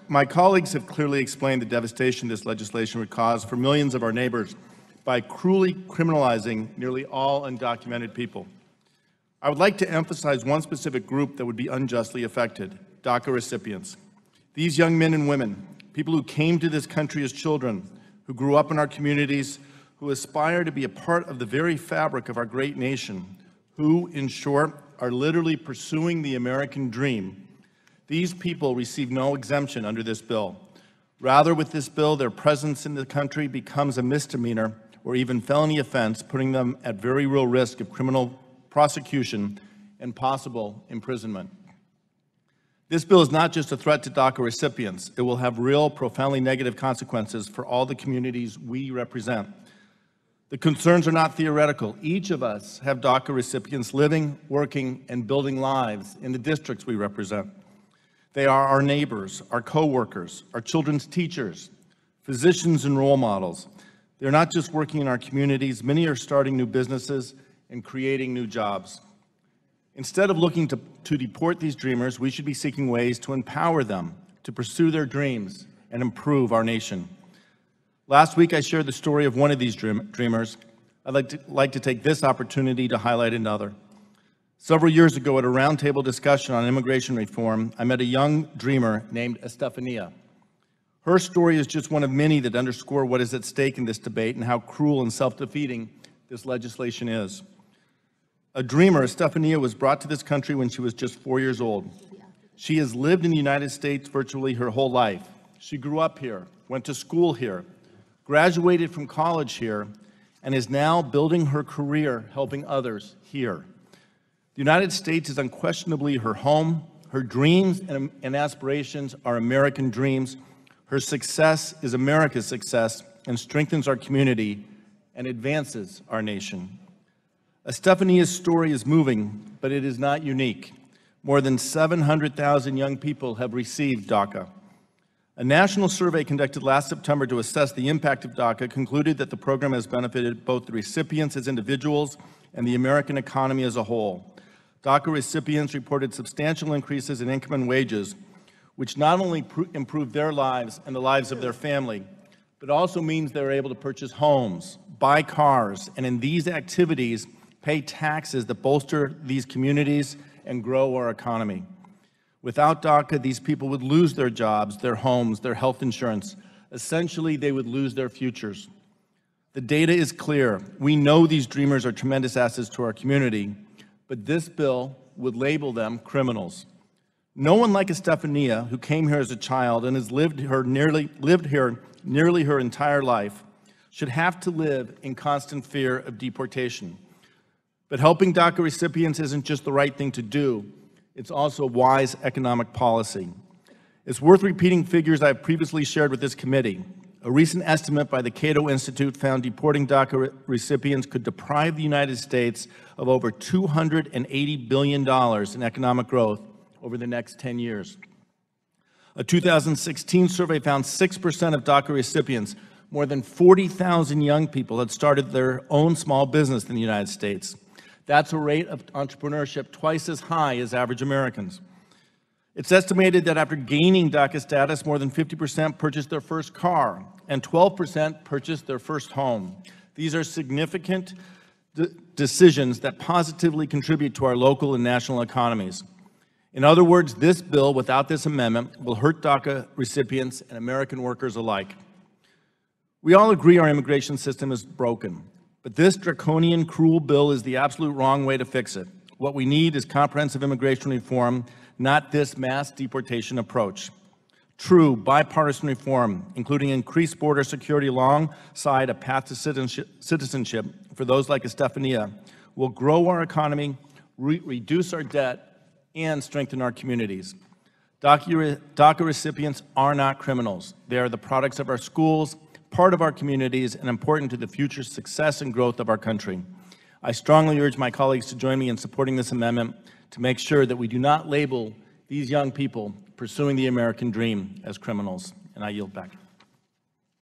My colleagues have clearly explained the devastation this legislation would cause for millions of our neighbors by cruelly criminalizing nearly all undocumented people. I would like to emphasize one specific group that would be unjustly affected: DACA recipients. These young men and women, people who came to this country as children, who grew up in our communities, who aspire to be a part of the very fabric of our great nation, who, in short, are literally pursuing the American dream. These people receive no exemption under this bill. Rather, with this bill, their presence in the country becomes a misdemeanor or even felony offense, putting them at very real risk of criminal prosecution and possible imprisonment. This bill is not just a threat to DACA recipients. It will have real, profoundly negative consequences for all the communities we represent. The concerns are not theoretical. Each of us have DACA recipients living, working, and building lives in the districts we represent. They are our neighbors, our co-workers, our children's teachers, physicians, and role models. They're not just working in our communities. Many are starting new businesses and creating new jobs. Instead of looking to deport these dreamers, we should be seeking ways to empower them to pursue their dreams and improve our nation. Last week, I shared the story of one of these dreamers. I'd like to take this opportunity to highlight another. Several years ago, at a roundtable discussion on immigration reform, I met a young dreamer named Estefania. Her story is just one of many that underscore what is at stake in this debate and how cruel and self-defeating this legislation is. A dreamer, Estefania was brought to this country when she was just 4 years old. She has lived in the United States virtually her whole life. She grew up here, went to school here, graduated from college here, and is now building her career helping others here. The United States is unquestionably her home. Her dreams and aspirations are American dreams. Her success is America's success and strengthens our community and advances our nation. Estefania's story is moving, but it is not unique. More than 700,000 young people have received DACA. A national survey conducted last September to assess the impact of DACA concluded that the program has benefited both the recipients as individuals and the American economy as a whole. DACA recipients reported substantial increases in income and wages, which not only improved their lives and the lives of their family, but also means they're able to purchase homes, buy cars, and in these activities, pay taxes that bolster these communities and grow our economy. Without DACA, these people would lose their jobs, their homes, their health insurance. Essentially, they would lose their futures. The data is clear. We know these dreamers are tremendous assets to our community, but this bill would label them criminals. No one like Estefania, who came here as a child and has lived here nearly her entire life, should have to live in constant fear of deportation. But helping DACA recipients isn't just the right thing to do, it's also wise economic policy. It's worth repeating figures I've previously shared with this committee. A recent estimate by the Cato Institute found deporting DACA recipients could deprive the United States of over $280 billion in economic growth over the next 10 years. A 2016 survey found 6% of DACA recipients, more than 40,000 young people, had started their own small business in the United States. That's a rate of entrepreneurship twice as high as average Americans. It's estimated that after gaining DACA status, more than 50% purchased their first car and 12% purchased their first home. These are significant decisions that positively contribute to our local and national economies. In other words, this bill, without this amendment, will hurt DACA recipients and American workers alike. We all agree our immigration system is broken, but this draconian, cruel bill is the absolute wrong way to fix it. What we need is comprehensive immigration reform, not this mass deportation approach. True bipartisan reform, including increased border security alongside a path to citizenship for those like Estefania, will grow our economy, reduce our debt, and strengthen our communities. DACA recipients are not criminals. They are the products of our schools, part of our communities, and important to the future success and growth of our country. I strongly urge my colleagues to join me in supporting this amendment to make sure that we do not label these young people pursuing the American dream as criminals. And I yield back.